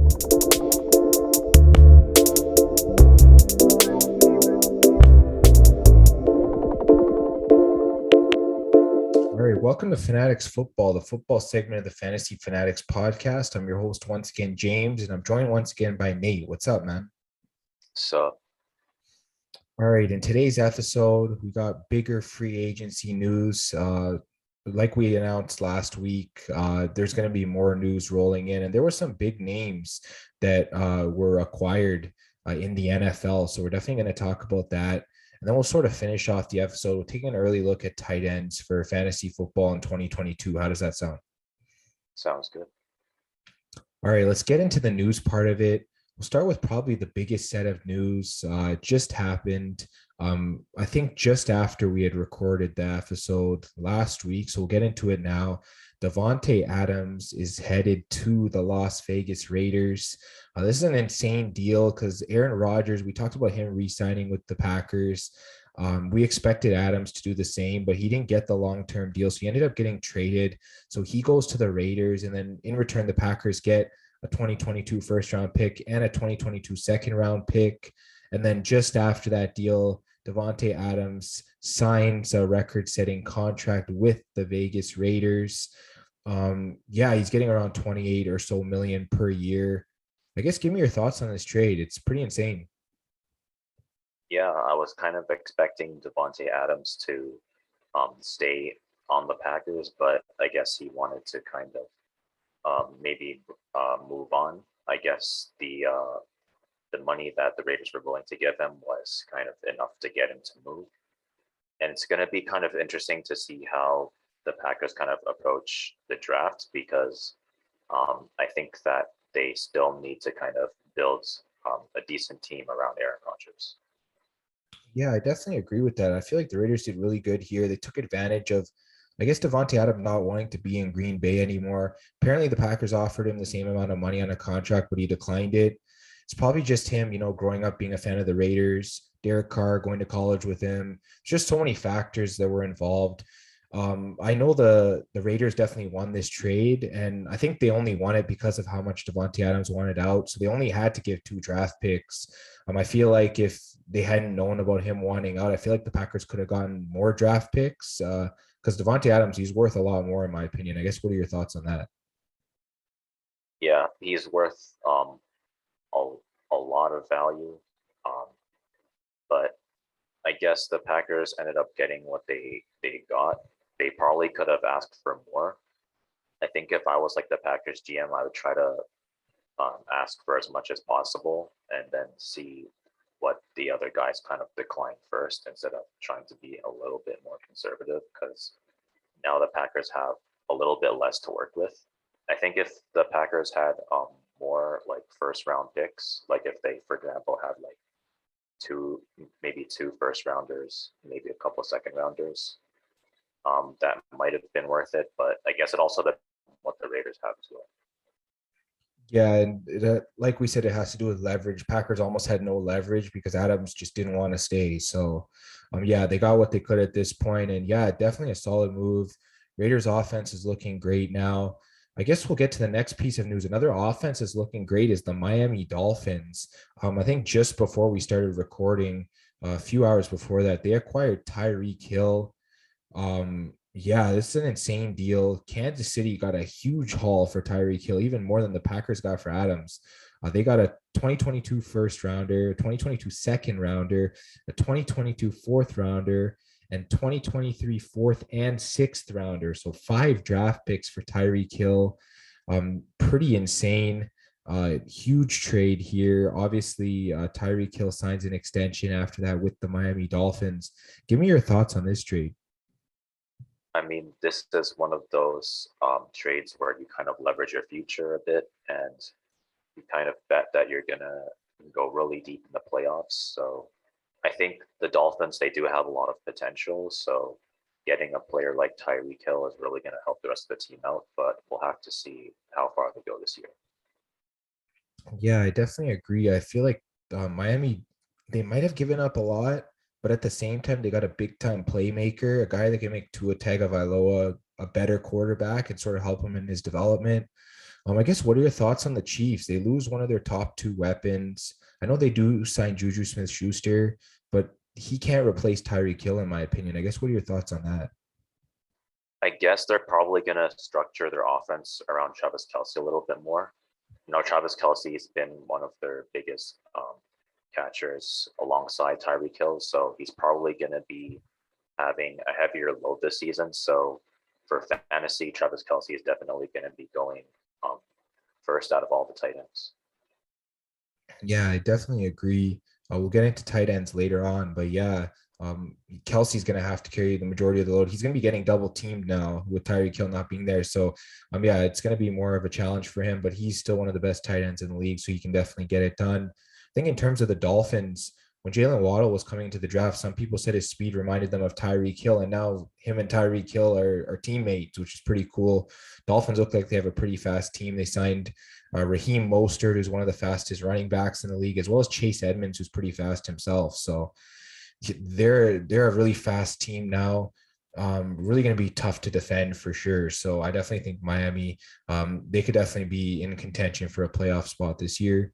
All right, welcome to Fanatics Football, the football segment of the Fantasy Fanatics Podcast. I'm your host once again, James, and I'm joined once again by Nate. What's up, man? So, All right, in today's episode, we got bigger free agency news. Like we announced last week, there's going to be more news rolling in, and there were some big names that were acquired in the NFL. So we're definitely going to talk about that. And then we'll sort of finish off the episode. We'll take an early look at tight ends for fantasy football in 2022. How does that sound? sounds good. All right, let's get into the news part of it. We'll start with probably the biggest set of news. Just happened. I think just after we had recorded the episode last week. So we'll get into it now. Davante Adams is headed to the Las Vegas Raiders. This is an insane deal because Aaron Rodgers, we talked about him re-signing with the Packers. We expected Adams to do the same, but he didn't get the long-term deal. So he ended up getting traded. So he goes to the Raiders, and then in return, the Packers get a 2022 first-round pick and a 2022 second-round pick. And then just after that deal, Davante Adams signs a record-setting contract with the Vegas Raiders. He's getting around 28 or so million per year. I guess give me your thoughts on this trade. It's pretty insane. Yeah, I was kind of expecting Davante Adams to stay on the Packers, but I guess he wanted to kind of maybe move on. I guess the money that the Raiders were willing to give him was kind of enough to get him to move. And it's going to be kind of interesting to see how the Packers kind of approach the draft because I think that they still need to kind of build a decent team around Aaron Rodgers. Yeah, I definitely agree with that. I feel like the Raiders did really good here. They took advantage of, I guess, Davante Adams not wanting to be in Green Bay anymore. Apparently, the Packers offered him the same amount of money on a contract, but he declined it. It's probably just him, growing up being a fan of the Raiders, Derek Carr going to college with him. Just so many factors that were involved. I know the Raiders definitely won this trade, and I think they only won it because of how much Davante Adams wanted out. So they only had to give 2 draft picks. I feel like if they hadn't known about him wanting out, I feel like the Packers could have gotten more draft picks because Davante Adams, he's worth a lot more in my opinion. I guess what are your thoughts on that? Yeah, he's worth a lot of value, but I guess the Packers ended up getting what they got. They probably could have asked for more. I think if I was like the Packers GM, I would try to ask for as much as possible and then see what the other guys kind of decline first instead of trying to be a little bit more conservative because now the Packers have a little bit less to work with. I think if the Packers had more like first round picks, like if they, for example, had like maybe 2 first rounders, maybe a couple of second rounders, that might have been worth it. But I guess it also depends on what the Raiders have as well. Yeah, and like we said, it has to do with leverage. Packers almost had no leverage because Adams just didn't want to stay. So, they got what they could at this point, and yeah, definitely a solid move. Raiders offense is looking great now. I guess we'll get to the next piece of news. Another offense is looking great is the Miami Dolphins. I think just before we started recording, a few hours before that, they acquired Tyreek Hill. This is an insane deal. Kansas City got a huge haul for Tyreek Hill, even more than the Packers got for Adams. They got a 2022 first rounder, 2022 second rounder, a 2022 fourth rounder, and 2023 fourth and sixth rounder. So 5 draft picks for Tyreek Hill. Pretty insane. Huge trade here. Obviously, Tyreek Hill signs an extension after that with the Miami Dolphins. Give me your thoughts on this trade. I mean, this is one of those trades where you kind of leverage your future a bit and you kind of bet that you're going to go really deep in the playoffs. So I think the Dolphins, they do have a lot of potential. So getting a player like Tyreek Hill is really going to help the rest of the team out, but we'll have to see how far they go this year. Yeah, I definitely agree. I feel like Miami, they might have given up a lot, but at the same time, they got a big time playmaker, a guy that can make Tua Tagovailoa a better quarterback and sort of help him in his development. I guess what are your thoughts on the Chiefs? They lose one of their top two weapons. I know they do sign Juju Smith-Schuster, but he can't replace Tyreek Hill, in my opinion. I guess what are your thoughts on that? I guess they're probably going to structure their offense around Travis Kelce a little bit more. Travis Kelce's been one of their biggest catchers alongside Tyreek Hill, so he's probably going to be having a heavier load this season. So for fantasy, Travis Kelce is definitely going to be going um, first out of all the tight ends. Yeah, I definitely agree. We'll get into tight ends later on, but yeah, Kelsey's going to have to carry the majority of the load. He's going to be getting double teamed now with Tyreek Hill not being there. So, yeah, it's going to be more of a challenge for him, but he's still one of the best tight ends in the league, so he can definitely get it done. I think in terms of the Dolphins, when Jalen Waddle was coming to the draft, some people said his speed reminded them of Tyreek Hill, and now him and Tyreek Hill are teammates, which is pretty cool. Dolphins look like they have a pretty fast team. They signed Raheem Mostert, who's one of the fastest running backs in the league, as well as Chase Edmonds, who's pretty fast himself. So they're a really fast team now. Really going to be tough to defend for sure. So I definitely think Miami, they could definitely be in contention for a playoff spot this year.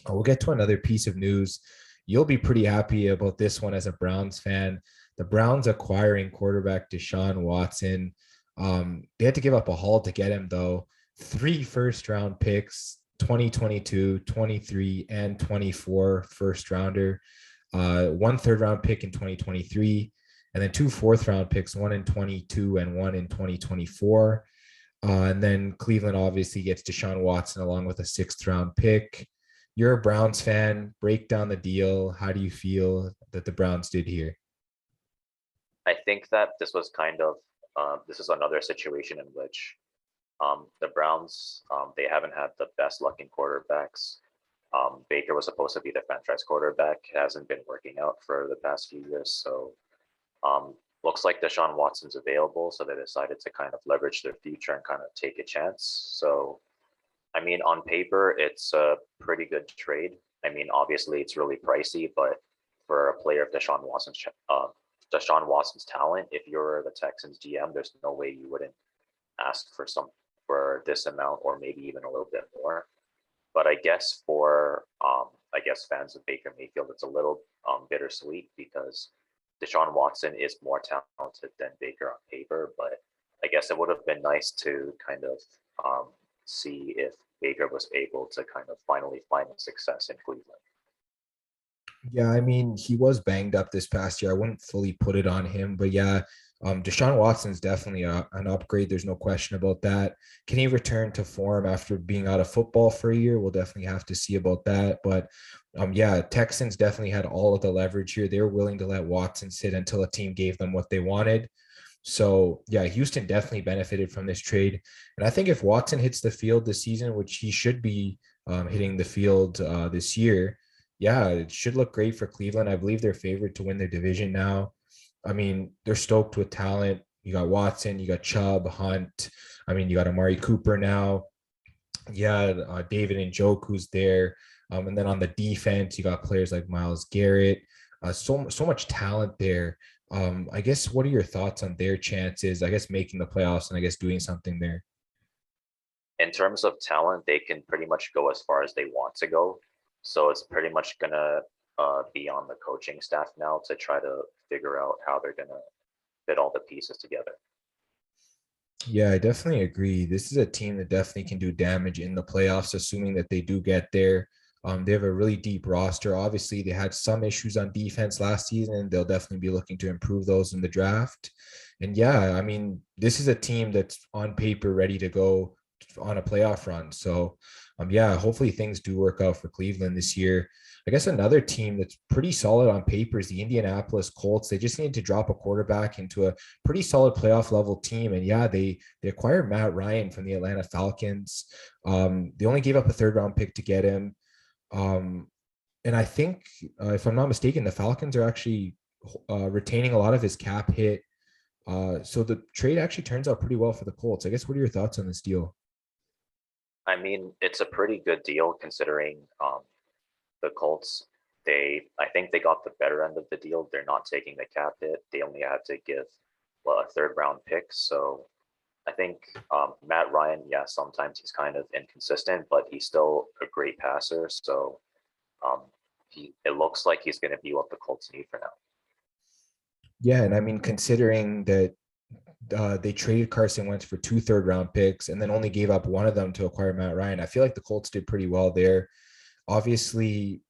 We'll get to another piece of news. You'll be pretty happy about this one as a Browns fan. The Browns acquiring quarterback Deshaun Watson. They had to give up a haul to get him, though. 3 first round picks, 2022, 23, and 24 first rounder, 1 third round pick in 2023, and then 2 fourth round picks, 1 in 22 and 1 in 2024. And then Cleveland obviously gets Deshaun Watson along with a 6th round pick. You're a Browns fan. Break down the deal. How do you feel that the Browns did here? I think that this is another situation in which the Browns, they haven't had the best luck in quarterbacks. Baker was supposed to be the franchise quarterback. It hasn't been working out for the past few years. So looks like Deshaun Watson's available. So they decided to kind of leverage their future and kind of take a chance. So, I mean, on paper, it's a pretty good trade. I mean, obviously, it's really pricey, but for a player of Deshaun Watson's talent, if you're the Texans GM, there's no way you wouldn't ask for this amount or maybe even a little bit more. But I guess for fans of Baker Mayfield, it's a little bittersweet because Deshaun Watson is more talented than Baker on paper. But I guess it would have been nice to kind of see if Baker was able to kind of finally find success in Cleveland. Yeah, I mean, he was banged up this past year. I wouldn't fully put it on him, but yeah, Deshaun Watson's definitely an upgrade. There's no question about that. Can he return to form after being out of football for a year? We'll definitely have to see about that. But yeah, Texans definitely had all of the leverage here. They were willing to let Watson sit until a team gave them what they wanted. So yeah, Houston definitely benefited from this trade. And I think if Watson hits the field this season, which he should be hitting the field this year, yeah, it should look great for Cleveland. I believe they're favored to win their division now. I mean, they're stoked with talent. You got Watson, you got Chubb, Hunt. I mean, you got Amari Cooper now. Yeah, David Njoku's there. And then on the defense, you got players like Myles Garrett. So much talent there. I guess what are your thoughts on their chances? I guess making the playoffs and I guess doing something there. In terms of talent, they can pretty much go as far as they want to go. So it's pretty much gonna be on the coaching staff now to try to figure out how they're gonna fit all the pieces together. Yeah, I definitely agree. This is a team that definitely can do damage in the playoffs, assuming that they do get there. They have a really deep roster. Obviously, they had some issues on defense last season, and they'll definitely be looking to improve those in the draft. And yeah, I mean, this is a team that's on paper ready to go on a playoff run. So, yeah, hopefully things do work out for Cleveland this year. I guess another team that's pretty solid on paper is the Indianapolis Colts. They just need to drop a quarterback into a pretty solid playoff level team. And yeah, they acquired Matt Ryan from the Atlanta Falcons. They only gave up a 3rd round pick to get him. Um, and I think, if I'm not mistaken, the Falcons are actually retaining a lot of his cap hit. So the trade actually turns out pretty well for the Colts. I guess what are your thoughts on this deal? I mean, it's a pretty good deal considering the Colts. I think they got the better end of the deal. They're not taking the cap hit. They only had to give a 3rd round pick. So I think Matt Ryan, yeah, sometimes he's kind of inconsistent, but he's still a great passer. So um, it looks like he's going to be what the Colts need for now. Yeah, and I mean, considering that they traded Carson Wentz for 2 third-round picks and then only gave up one of them to acquire Matt Ryan, I feel like the Colts did pretty well there. Obviously,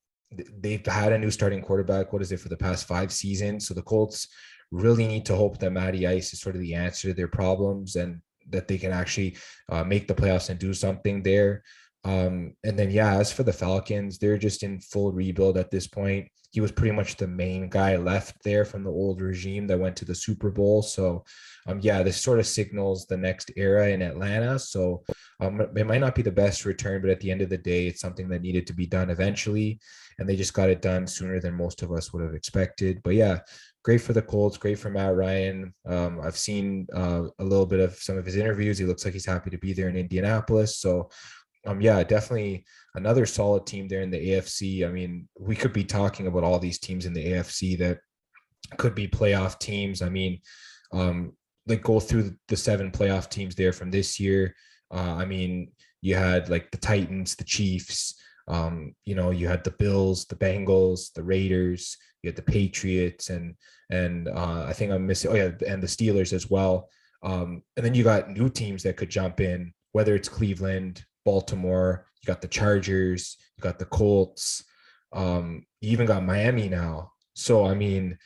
they've had a new starting quarterback. What is it for the past 5 seasons? So the Colts really need to hope that Matty Ice is sort of the answer to their problems and that they can actually make the playoffs and do something there. And then, yeah, as for the Falcons, they're just in full rebuild at this point. He was pretty much the main guy left there from the old regime that went to the Super Bowl. So, yeah, this sort of signals the next era in Atlanta. So it might not be the best return, but at the end of the day, it's something that needed to be done eventually. And they just got it done sooner than most of us would have expected. But yeah, great for the Colts, great for Matt Ryan. I've seen a little bit of some of his interviews. He looks like he's happy to be there in Indianapolis. So yeah, definitely another solid team there in the AFC. I mean, we could be talking about all these teams in the AFC that could be playoff teams. I mean, like go through the 7 playoff teams there from this year. I mean, you had like the Titans, the Chiefs, you had the Bills, the Bengals, the Raiders, you had the Patriots, and I think I'm missing, and the Steelers as well. And then you got new teams that could jump in, whether it's Cleveland, Baltimore, you got the Chargers, you got the Colts, you even got Miami now. So I mean,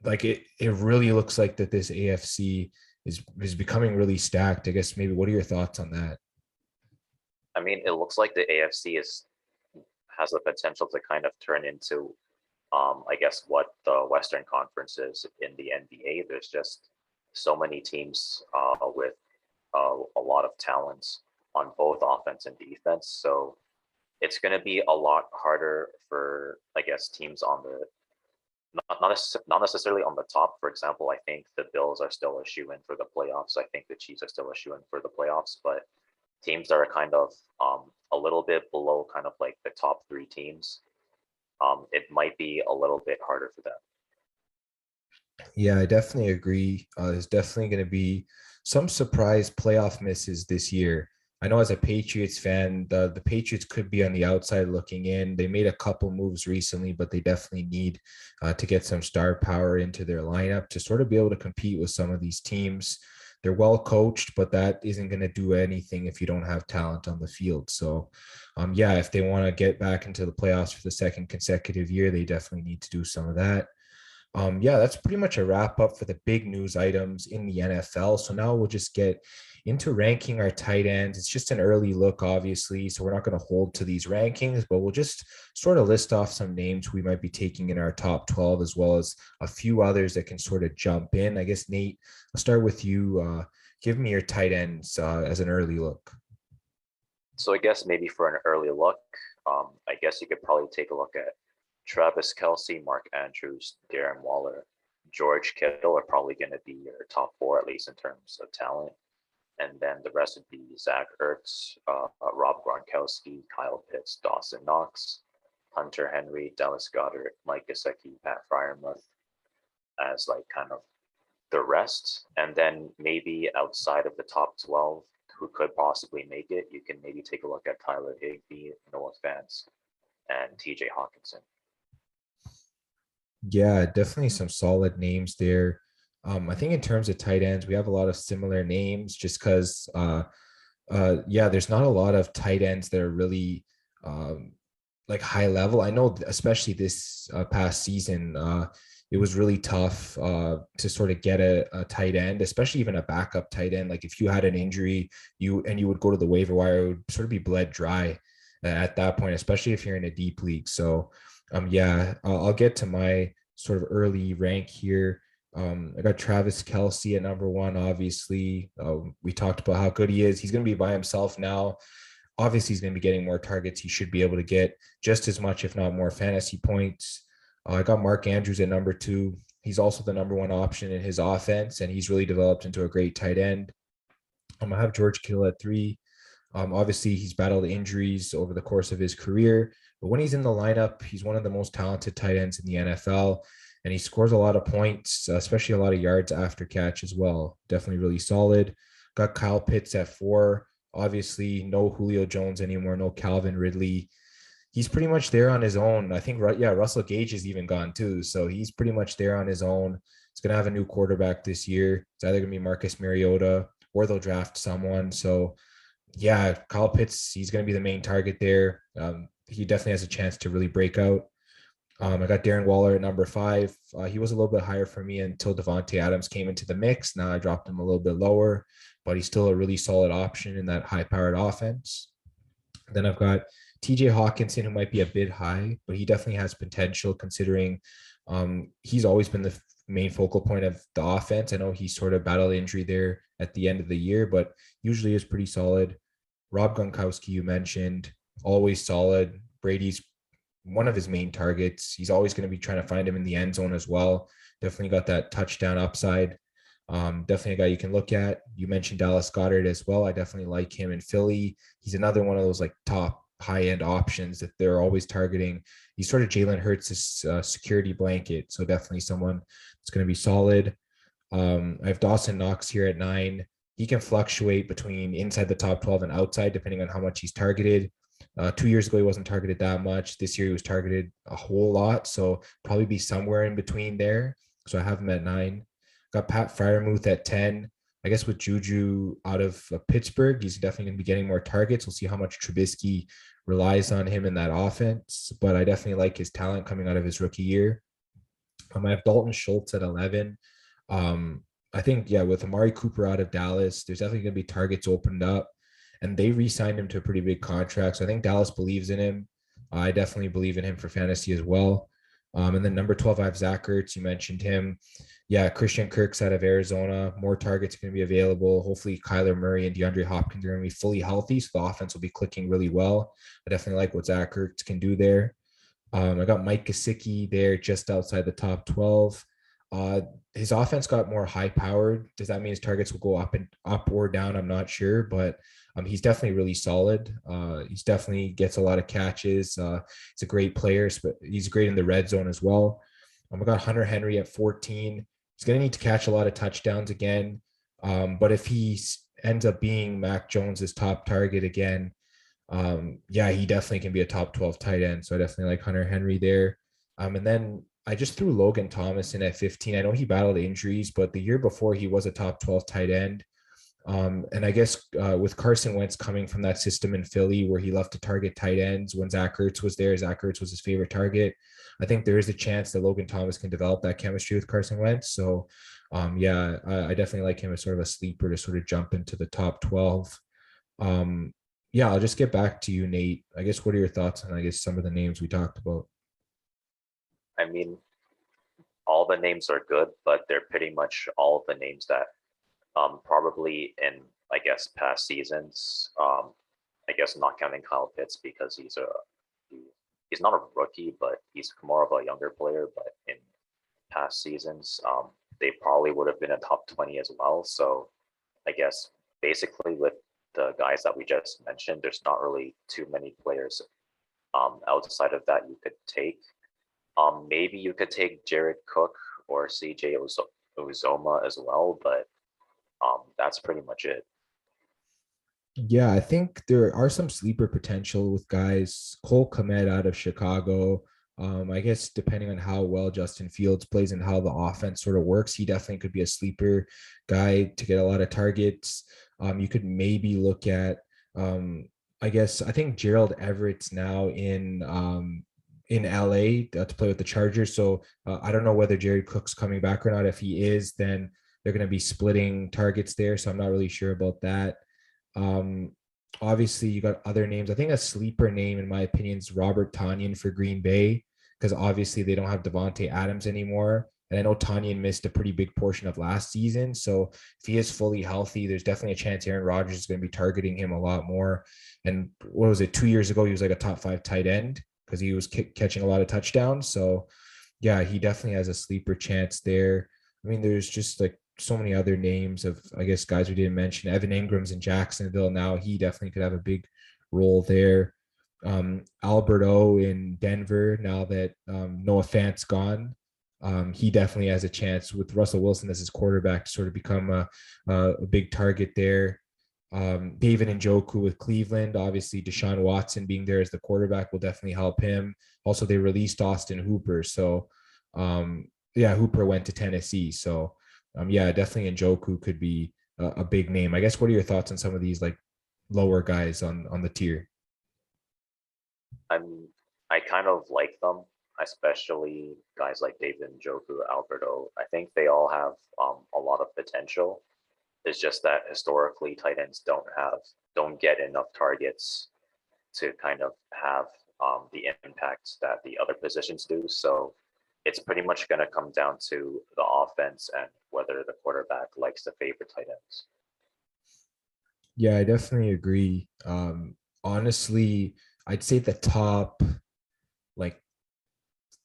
like it really looks like that this AFC is becoming really stacked. I guess maybe what are your thoughts on that? I mean, it looks like the AFC has the potential to kind of turn into, I guess, what the Western Conference is in the NBA. There's just so many teams with a lot of talents on both offense and defense. So it's going to be a lot harder for, I guess, teams on the not necessarily on the top. For example, I think the Bills are still a shoe in for the playoffs. I think the Chiefs are still a shoe in for the playoffs, but teams that are kind of a little bit below kind of like the top 3 teams, it might be a little bit harder for them. Yeah, I definitely agree. There's definitely going to be some surprise playoff misses this year. I know as a Patriots fan, the Patriots could be on the outside looking in. They made a couple moves recently, but they definitely need to get some star power into their lineup to sort of be able to compete with some of these teams. They're well coached, but that isn't going to do anything if you don't have talent on the field. So, yeah, if they want to get back into the playoffs for the second consecutive year, they definitely need to do some of that. Yeah, that's pretty much a wrap up for the big news items in the NFL. So now we'll just get into ranking our tight ends. It's just an early look, obviously, so we're not going to hold to these rankings, but we'll just sort of list off some names we might be taking in our top 12, as well as a few others that can sort of jump in. I guess, Nate, I'll start with you. Give me your tight ends as an early look. So I guess maybe for an early look, I guess you could probably take a look at Travis Kelce, Mark Andrews, Darren Waller, George Kittle are probably going to be your top 4, at least in terms of talent. And then the rest would be Zach Ertz, Rob Gronkowski, Kyle Pitts, Dawson Knox, Hunter Henry, Dallas Goedert, Mike Gesicki, Pat Freiermuth as like kind of the rest. And then maybe outside of the top 12, who could possibly make it, you can maybe take a look at Tyler Higbee, Noah Fant, and TJ Hawkinson. Yeah, definitely some solid names there. I think in terms of tight ends, we have a lot of similar names just because, yeah, there's not a lot of tight ends that are really like high level. I know, especially this past season, it was really tough to sort of get a tight end, especially even a backup tight end. Like if you had an injury, you would go to the waiver wire, it would sort of be bled dry at that point, especially if you're in a deep league. So, yeah, I'll get to my sort of early rank here. I got Travis Kelce at number 1, obviously. We talked about how good he is. He's going to be by himself now. Obviously, he's going to be getting more targets. He should be able to get just as much, if not more, fantasy points. I got Mark Andrews at number 2. He's also the number 1 option in his offense, and he's really developed into a great tight end. I have George Kittle at 3. Obviously, he's battled injuries over the course of his career, but when he's in the lineup, he's one of the most talented tight ends in the NFL, and he scores a lot of points, especially a lot of yards after catch as well. Definitely really solid. Got Kyle Pitts at 4. Obviously, no Julio Jones anymore, no Calvin Ridley. He's pretty much there on his own. I think, right, yeah, Russell Gage is even gone too. So he's pretty much there on his own. He's going to have a new quarterback this year. It's either going to be Marcus Mariota or they'll draft someone. So, yeah, Kyle Pitts, he's going to be the main target there. He definitely has a chance to really break out. I got Darren Waller at number 5. He was a little bit higher for me until Davante Adams came into the mix. Now I dropped him a little bit lower, but he's still a really solid option in that high-powered offense. Then I've got TJ Hawkinson, who might be a bit high, but he definitely has potential considering he's always been the main focal point of the offense. I know he sort of battled injury there at the end of the year, but usually is pretty solid. Rob Gronkowski, you mentioned, always solid. Brady's one of his main targets. He's always going to be trying to find him in the end zone as well. Definitely got that touchdown upside. Definitely a guy you can look at. You mentioned Dallas Goedert as well. I definitely like him in Philly. He's another one of those like top high-end options that they're always targeting. He's sort of Jalen Hurts' security blanket. So definitely someone that's going to be solid. I have Dawson Knox here at 9. He can fluctuate between inside the top 12 and outside, depending on how much he's targeted. 2 years ago, he wasn't targeted that much. This year, he was targeted a whole lot. So probably be somewhere in between there. So I have him at 9. Got Pat Freiermuth at 10. I guess with Juju out of Pittsburgh, he's definitely going to be getting more targets. We'll see how much Trubisky relies on him in that offense. But I definitely like his talent coming out of his rookie year. I have Dalton Schultz at 11. I think, yeah, with Amari Cooper out of Dallas, there's definitely going to be targets opened up. And they re-signed him to a pretty big contract. So I think Dallas believes in him. I definitely believe in him for fantasy as well. And then number 12, I have Zach Ertz. You mentioned him. Yeah, Christian Kirk's out of Arizona. More targets are going to be available. Hopefully, Kyler Murray and DeAndre Hopkins are going to be fully healthy, so the offense will be clicking really well. I definitely like what Zach Ertz can do there. I got Mike Gesicki there just outside the top 12. His offense got more high powered. Does that mean his targets will go up or down? I'm not sure, but he's definitely really solid. He's definitely gets a lot of catches. He's a great player, but he's great in the red zone as well. I got Hunter Henry at 14. He's going to need to catch a lot of touchdowns again. But if he ends up being Mac Jones's top target again, yeah, he definitely can be a top 12 tight end. So I definitely like Hunter Henry there. And then I just threw Logan Thomas in at 15. I know he battled injuries, but the year before he was a top 12 tight end. And I guess with Carson Wentz coming from that system in Philly where he loved to target tight ends when Zach Ertz was there, Zach Ertz was his favorite target. I think there is a chance that Logan Thomas can develop that chemistry with Carson Wentz. So, yeah, I definitely like him as sort of a sleeper to sort of jump into the top 12. Yeah, I'll just get back to you, Nate. I guess what are your thoughts on, I guess, some of the names we talked about? I mean, all the names are good, but they're pretty much all of the names that probably in, I guess, past seasons, I guess not counting Kyle Pitts because he's not a rookie, but he's more of a younger player. But in past seasons, they probably would have been a top 20 as well. So I guess basically with the guys that we just mentioned, there's not really too many players outside of that you could take. Maybe you could take Jared Cook or CJ Uzoma as well, but that's pretty much it. Yeah, I think there are some sleeper potential with guys. Cole Kmet out of Chicago. I guess depending on how well Justin Fields plays and how the offense sort of works, he definitely could be a sleeper guy to get a lot of targets. You could maybe look at, I think Gerald Everett's now in LA to play with the Chargers. So I don't know whether Jared Cook's coming back or not. If he is, then they're going to be splitting targets there. So I'm not really sure about that. Obviously, you got other names. I think a sleeper name, in my opinion, is Robert Tonyan for Green Bay, because obviously they don't have Davante Adams anymore. And I know Tonyan missed a pretty big portion of last season. So if he is fully healthy, there's definitely a chance Aaron Rodgers is going to be targeting him a lot more. And what was it, 2 years ago, he was like a top 5 tight end because he was catching a lot of touchdowns. So yeah, he definitely has a sleeper chance there. I mean, there's just like so many other names of, I guess, guys we didn't mention. Evan Ingram's in Jacksonville now. He definitely could have a big role there. Alberto in Denver now that Noah Fant's gone. He definitely has a chance with Russell Wilson as his quarterback to sort of become a big target there. David Njoku with Cleveland, obviously Deshaun Watson being there as the quarterback will definitely help him. Also, they released Austin Hooper, so yeah, Hooper went to Tennessee, so yeah, definitely Njoku could be a big name. I guess what are your thoughts on some of these like lower guys on the tier? I kind of like them, especially guys like David Njoku, Alberto. I think they all have a lot of potential. It's just that historically tight ends don't get enough targets to kind of have the impact that the other positions do. So it's pretty much going to come down to the offense and whether the quarterback likes to favor tight ends. Yeah, I definitely agree. Honestly, I'd say the top like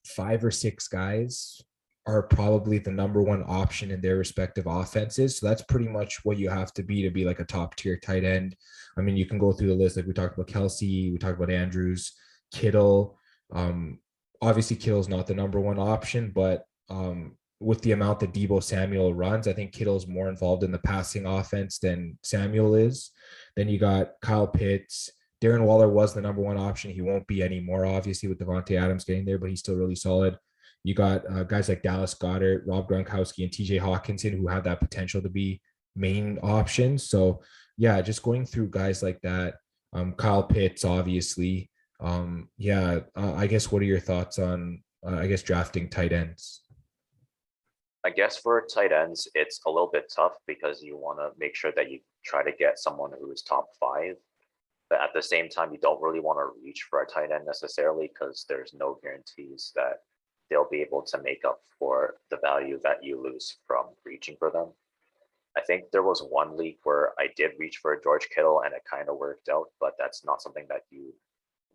5 or 6 guys are probably the number one option in their respective offenses. So that's pretty much what you have to be like a top tier tight end. I mean, you can go through the list. Like we talked about Kelsey, we talked about Andrews, Kittle. Um, Obviously, Kittle's not the number one option, but with the amount that Debo Samuel runs, I think Kittle's more involved in the passing offense than Samuel is. Then you got Kyle Pitts. Darren Waller was the number one option. He won't be anymore, obviously, with Davante Adams getting there, but he's still really solid. You got guys like Dallas Goedert, Rob Gronkowski, and TJ Hawkinson who have that potential to be main options. So, yeah, just going through guys like that. Kyle Pitts, obviously. Yeah, I guess what are your thoughts on, I guess, drafting tight ends? I guess for tight ends, it's a little bit tough because you want to make sure that you try to get someone who is top 5. But at the same time, you don't really want to reach for a tight end necessarily because there's no guarantees that they'll be able to make up for the value that you lose from reaching for them. I think there was one league where I did reach for George Kittle and it kind of worked out, but that's not something that you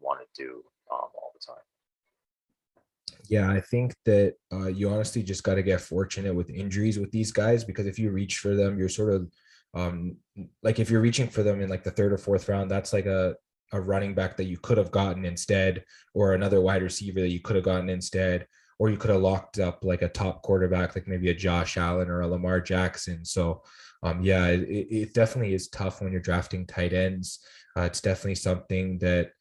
want to do all the time. Yeah, I think that you honestly just got to get fortunate with injuries with these guys because if you reach for them, you're sort of um, like if you're reaching for them in like the third or fourth round, that's like a running back that you could have gotten instead, or another wide receiver that you could have gotten instead, or you could have locked up like a top quarterback, like maybe a Josh Allen or a Lamar Jackson. So, yeah, it definitely is tough when you're drafting tight ends. It's definitely something that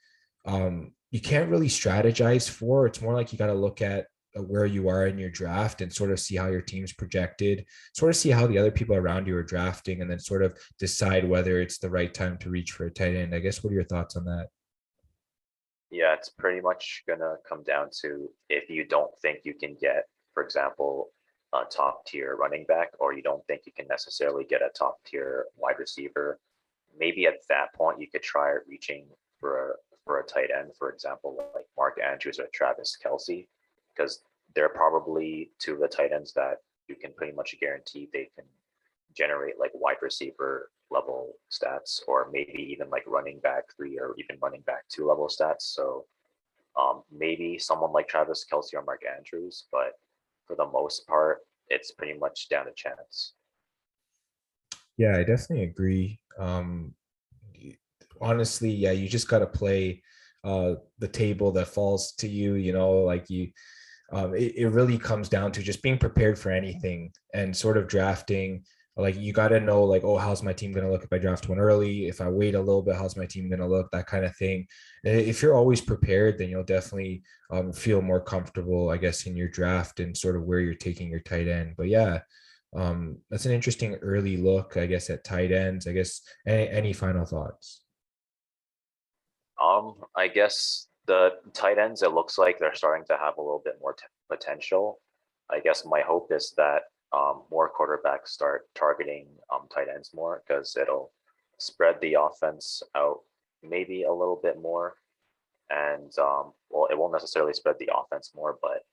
you can't really strategize for. It's more like you got to look at where you are in your draft and sort of see how your team's projected, sort of see how the other people around you are drafting, and then sort of decide whether it's the right time to reach for a tight end. I guess, what are your thoughts on that? Yeah, it's pretty much going to come down to if you don't think you can get, for example, a top tier running back, or you don't think you can necessarily get a top tier wide receiver. Maybe at that point you could try reaching for a tight end, for example, like Mark Andrews or Travis Kelsey, because they're probably two of the tight ends that you can pretty much guarantee they can generate like wide receiver level stats, or maybe even like running back 3 or even running back 2 level stats. So maybe someone like Travis Kelsey or Mark Andrews, but for the most part, it's pretty much down to chance. Yeah, I definitely agree. Honestly, yeah, you just got to play the table that falls to you, like it really comes down to just being prepared for anything and sort of drafting. Like you got to know, like, oh, how's my team going to look if I draft one early? If I wait a little bit, how's my team going to look? That kind of thing. If you're always prepared, then you'll definitely feel more comfortable, I guess, in your draft and sort of where you're taking your tight end. But yeah, that's an interesting early look, I guess, at tight ends. I guess any final thoughts? I guess the tight ends, it looks like they're starting to have a little bit more potential. I guess my hope is that more quarterbacks start targeting tight ends more because it'll spread the offense out maybe a little bit more. And well, it won't necessarily spread the offense more, but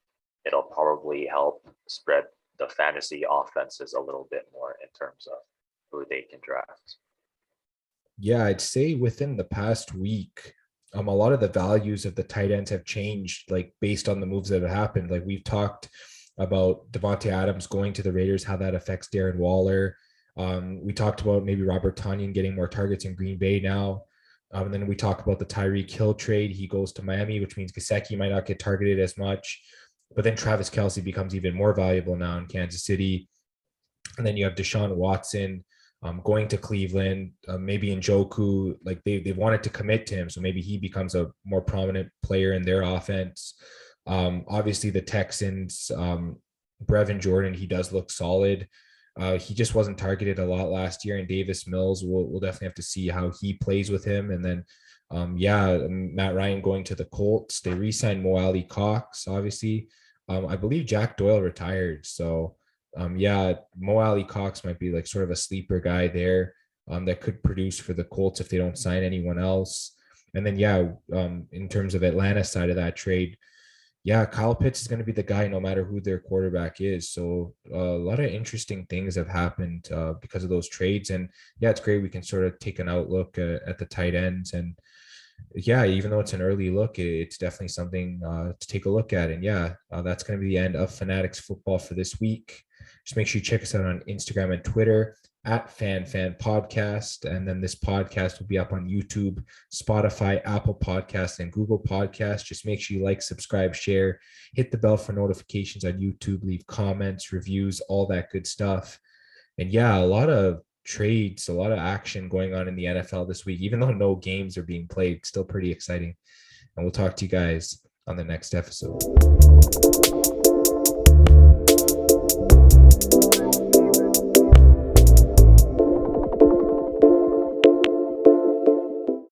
it'll probably help spread the fantasy offenses a little bit more in terms of who they can draft. Yeah, I'd say within the past week, a lot of the values of the tight ends have changed, like based on the moves that have happened. Like we've talked about Davante Adams going to the Raiders, how that affects Darren Waller. We talked about maybe Robert Tonyan getting more targets in Green Bay now. And then we talk about the Tyreek Hill trade. He goes to Miami, which means Gesicki might not get targeted as much. But then Travis Kelce becomes even more valuable now in Kansas City. And then you have Deshaun Watson going to Cleveland, maybe Njoku, like they wanted to commit to him. So maybe he becomes a more prominent player in their offense. Obviously, the Texans, Brevin Jordan, he does look solid. He just wasn't targeted a lot last year. And Davis Mills, we'll definitely have to see how he plays with him. And then, Matt Ryan going to the Colts. They re-signed Mo Alley Cox, obviously. I believe Jack Doyle retired. So, Mo Alley Cox might be like sort of a sleeper guy there that could produce for the Colts if they don't sign anyone else. And then, in terms of Atlanta side of that trade, Kyle Pitts is going to be the guy no matter who their quarterback is. So a lot of interesting things have happened because of those trades. And it's great. We can sort of take an outlook at the tight ends. And even though it's an early look, it's definitely something to take a look at. And that's going to be the end of Fanatics Football for this week. Just make sure you check us out on Instagram and Twitter at Fan Podcast. And then this podcast will be up on YouTube, Spotify, Apple Podcasts, and Google Podcasts. Just make sure you like, subscribe, share, hit the bell for notifications on YouTube, leave comments, reviews, all that good stuff. And a lot of trades, a lot of action going on in the NFL this week, even though no games are being played. Still pretty exciting. And we'll talk to you guys on the next episode.